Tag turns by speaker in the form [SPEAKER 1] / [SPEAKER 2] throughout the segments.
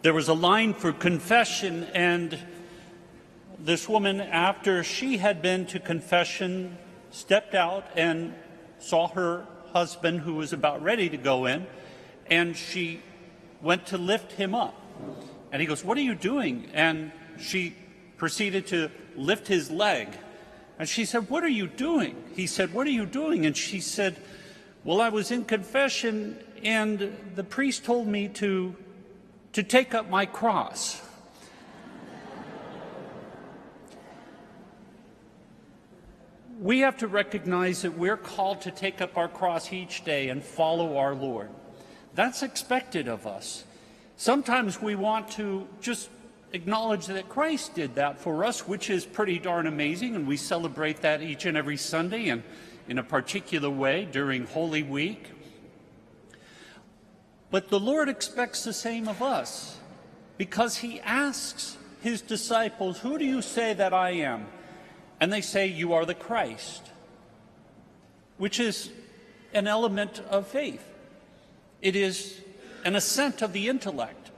[SPEAKER 1] There was a line for confession, and this woman, after she had been to confession, stepped out and saw her husband, who was about ready to go in, and she went to lift him up. And he goes, "What are you doing?" And she proceeded to lift his leg. And she said, "What are you doing?" He said, "What are you doing?" And she said, "Well, I was in confession, and the priest told me to take up my cross." We have to recognize that we're called to take up our cross each day and follow our Lord. That's expected of us. Sometimes we want to just acknowledge that Christ did that for us, which is pretty darn amazing, and we celebrate that each and every Sunday and in a particular way during Holy Week. But the Lord expects the same of us, because he asks his disciples, "Who do you say that I am?" And they say, "You are the Christ," which is an element of faith. It is an assent of the intellect.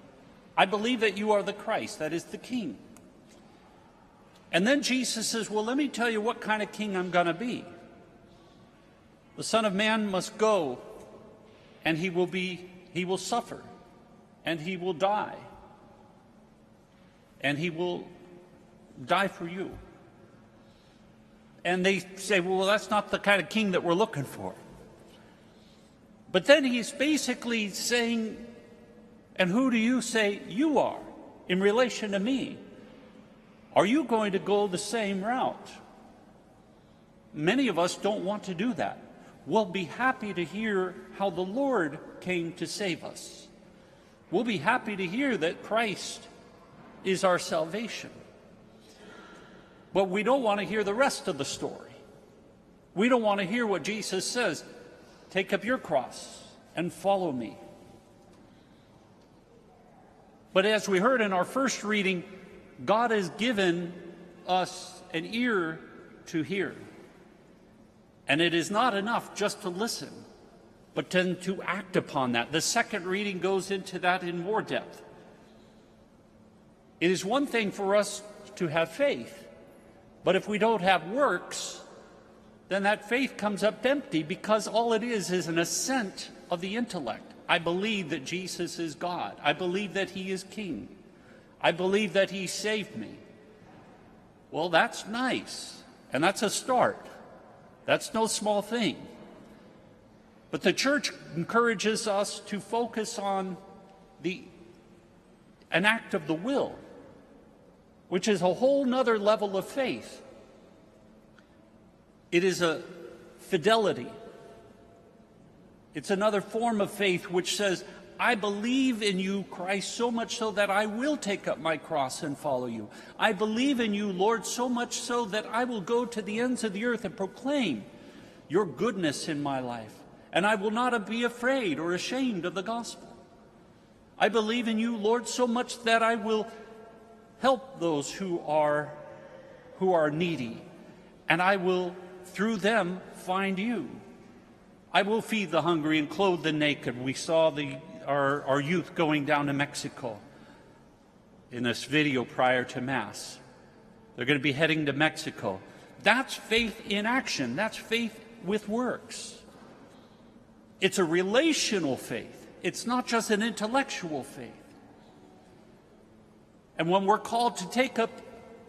[SPEAKER 1] I believe that you are the Christ, that is the King. And then Jesus says, "Well, let me tell you what kind of king I'm going to be. The Son of Man must go, and he will suffer, and he will die, and he will die for you." And they say, "Well, that's not the kind of king that we're looking for." But then he's basically saying, "And who do you say you are in relation to me? Are you going to go the same route?" Many of us don't want to do that. We'll be happy to hear how the Lord came to save us. We'll be happy to hear that Christ is our salvation. But we don't want to hear the rest of the story. We don't want to hear what Jesus says, "Take up your cross and follow me." But as we heard in our first reading, God has given us an ear to hear. And it is not enough just to listen, but then to act upon that. The second reading goes into that in more depth. It is one thing for us to have faith, but if we don't have works, then that faith comes up empty, because all it is an assent of the intellect. I believe that Jesus is God. I believe that he is King. I believe that he saved me. Well, that's nice, and that's a start. That's no small thing. But the church encourages us to focus on an act of the will, which is a whole nother level of faith. It is a fidelity. It's another form of faith which says, "I believe in you, Christ, so much so that I will take up my cross and follow you. I believe in you, Lord, so much so that I will go to the ends of the earth and proclaim your goodness in my life. And I will not be afraid or ashamed of the gospel. I believe in you, Lord, so much that I will help those who are needy, and I will, through them, find you. I will feed the hungry and clothe the naked." We saw our youth going down to Mexico in this video prior to Mass. They're going to be heading to Mexico. That's faith in action. That's faith with works. It's a relational faith. It's not just an intellectual faith. And when we're called to take up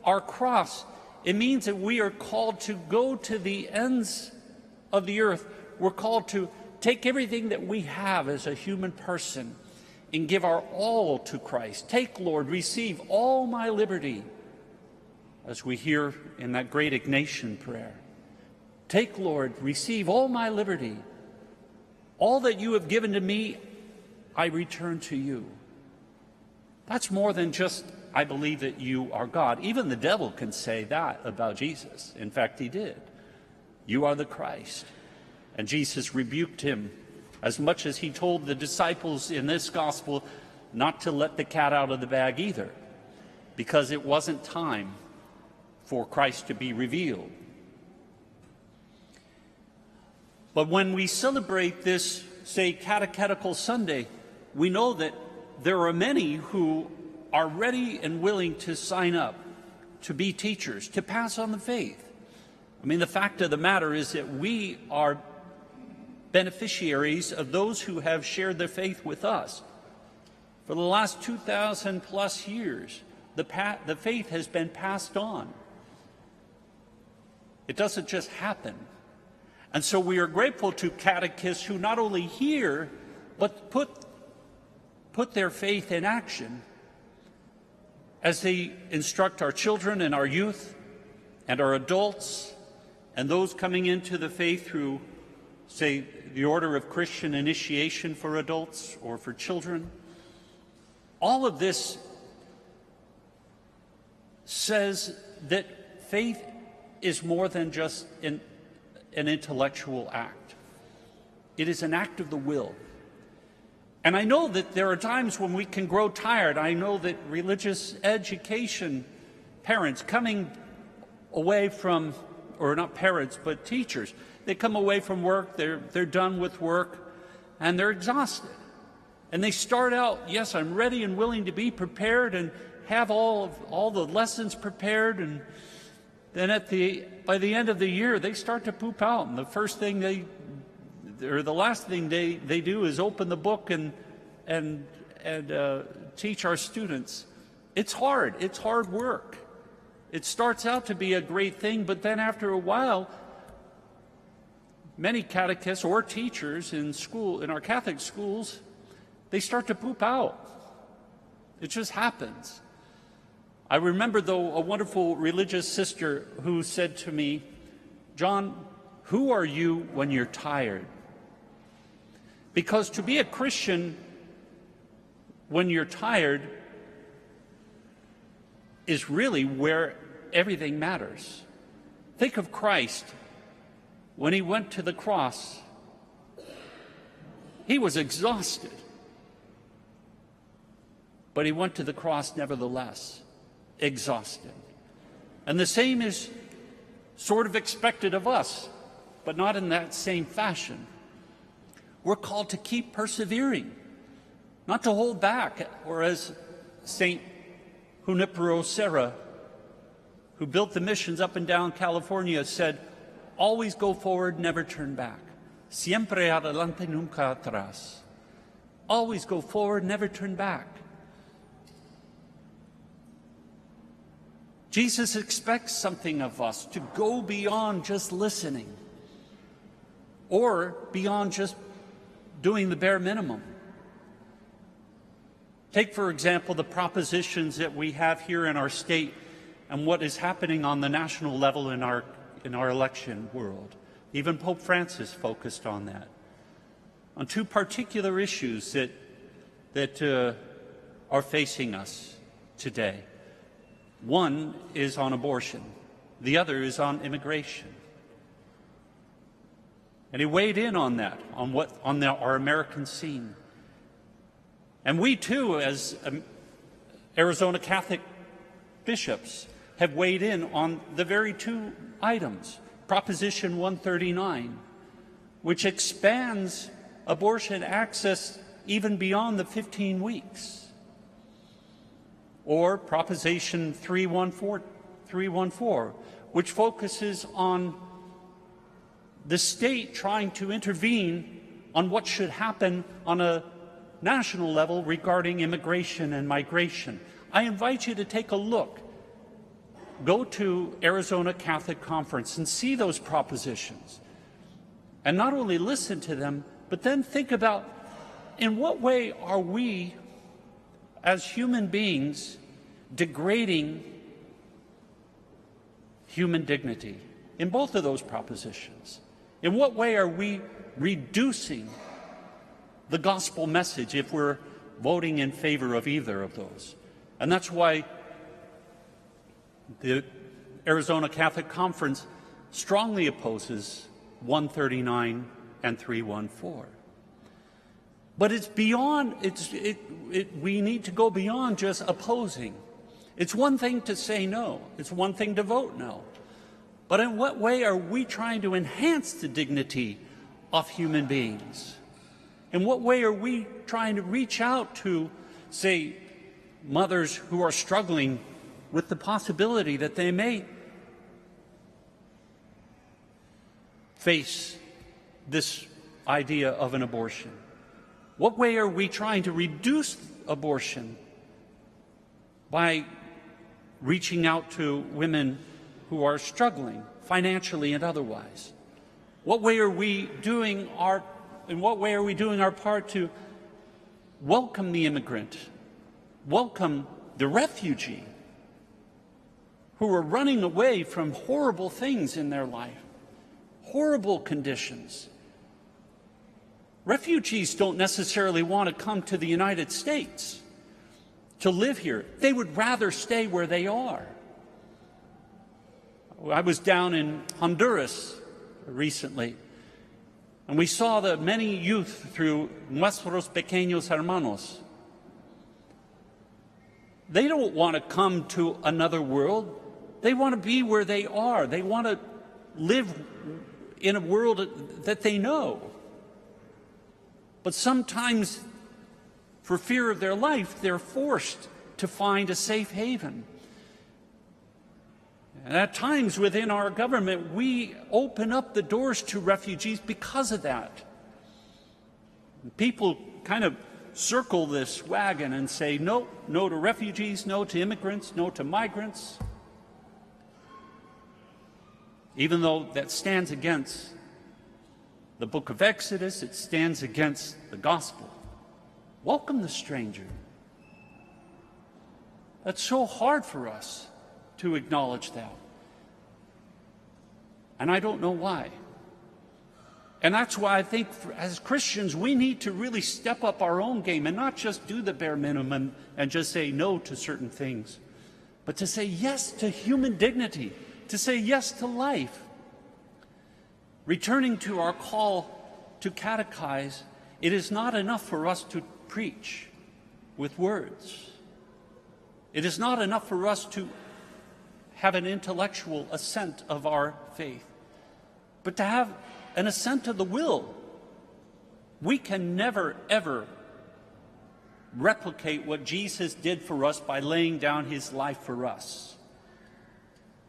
[SPEAKER 1] our cross, it means that we are called to go to the ends of the earth. We're called to take everything that we have as a human person and give our all to Christ. "Take, Lord, receive all my liberty," as we hear in that great Ignatian prayer. "Take, Lord, receive all my liberty. All that you have given to me, I return to you." That's more than just, "I believe that you are God." Even the devil can say that about Jesus. In fact, he did. "You are the Christ." And Jesus rebuked him, as much as he told the disciples in this gospel not to let the cat out of the bag either, because it wasn't time for Christ to be revealed. But when we celebrate this, say, Catechetical Sunday, we know that there are many who are ready and willing to sign up to be teachers, to pass on the faith. I mean, the fact of the matter is that we are beneficiaries of those who have shared their faith with us. For the last 2,000 plus years, the faith has been passed on. It doesn't just happen. And so we are grateful to catechists who not only hear, but put their faith in action as they instruct our children and our youth and our adults and those coming into the faith through, say, the order of Christian initiation for adults or for children. All of this says that faith is more than just an intellectual act. It is an act of the will. And I know that there are times when we can grow tired. I know that religious education parents coming away from, or not parents, but teachers, they come away from work, they're done with work, and they're exhausted. And they start out, yes, I'm ready and willing to be prepared and have all the lessons prepared, and then by the end of the year, they start to poop out. And the first thing the last thing they do is open the book and teach our students. It's hard. It's hard work. It starts out to be a great thing, but then after a while, many catechists or teachers in our Catholic schools, they start to poop out. It just happens. I remember, though, a wonderful religious sister who said to me, "John, who are you when you're tired?" Because to be a Christian when you're tired is really where everything matters. Think of Christ. When he went to the cross, he was exhausted. But he went to the cross nevertheless, exhausted. And the same is sort of expected of us, but not in that same fashion. We're called to keep persevering, not to hold back, or as St. Junipero Serra, who built the missions up and down California, said, always go forward, never turn back. Siempre adelante, nunca atrás. Always go forward, never turn back. Jesus expects something of us, to go beyond just listening or beyond just doing the bare minimum. Take, for example, the propositions that we have here in our state and what is happening on the national level in our election world. Even Pope Francis focused on that, on two particular issues that are facing us today. One is on abortion. The other is on immigration. And he weighed in on that, on our American scene. And we too, as Arizona Catholic bishops, have weighed in on the very two items. Proposition 139, which expands abortion access even beyond the 15 weeks. Or Proposition 314, which focuses on the state trying to intervene on what should happen on a national level regarding immigration and migration. I invite you to take a look. Go to Arizona Catholic Conference and see those propositions. And not only listen to them, but then think about, in what way are we, as human beings, degrading human dignity in both of those propositions? In what way are we reducing the gospel message if we're voting in favor of either of those? And that's why the Arizona Catholic Conference strongly opposes 139 and 314. But it's beyond, we need to go beyond just opposing. It's one thing to say no. It's one thing to vote no. But in what way are we trying to enhance the dignity of human beings? In what way are we trying to reach out to say, mothers who are struggling with the possibility that they may face this idea of an abortion? What way are we trying to reduce abortion by reaching out to women who are struggling financially and otherwise? What way are we doing our part to welcome the immigrant, welcome the refugee who are running away from horrible things in their life, horrible conditions? Refugees don't necessarily want to come to the United States to live here. They would rather stay where they are. I was down in Honduras recently, and we saw the many youth through Nuestros Pequeños Hermanos. They don't want to come to another world. They want to be where they are. They want to live in a world that they know. But sometimes, for fear of their life, they're forced to find a safe haven. And at times within our government, we open up the doors to refugees because of that. People kind of circle this wagon and say, no, no to refugees, no to immigrants, no to migrants. Even though that stands against the book of Exodus, it stands against the gospel. Welcome the stranger. That's so hard for us to acknowledge that. And I don't know why. And that's why I think as Christians we need to really step up our own game and not just do the bare minimum and just say no to certain things, but to say yes to human dignity, to say yes to life. Returning to our call to catechize, it is not enough for us to preach with words. It is not enough for us to have an intellectual assent of our faith, but to have an assent of the will. We can never, ever replicate what Jesus did for us by laying down his life for us.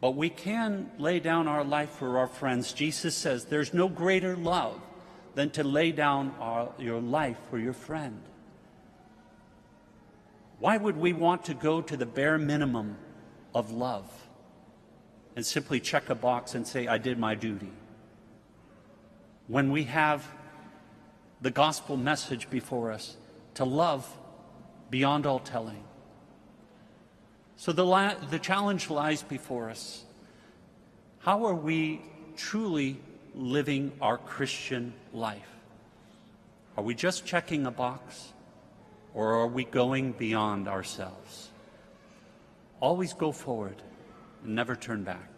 [SPEAKER 1] But we can lay down our life for our friends. Jesus says there's no greater love than to lay down your life for your friend. Why would we want to go to the bare minimum of love and simply check a box and say, I did my duty, when we have the gospel message before us to love beyond all telling? So the challenge lies before us. How are we truly living our Christian life? Are we just checking a box, or are we going beyond ourselves? Always go forward and never turn back.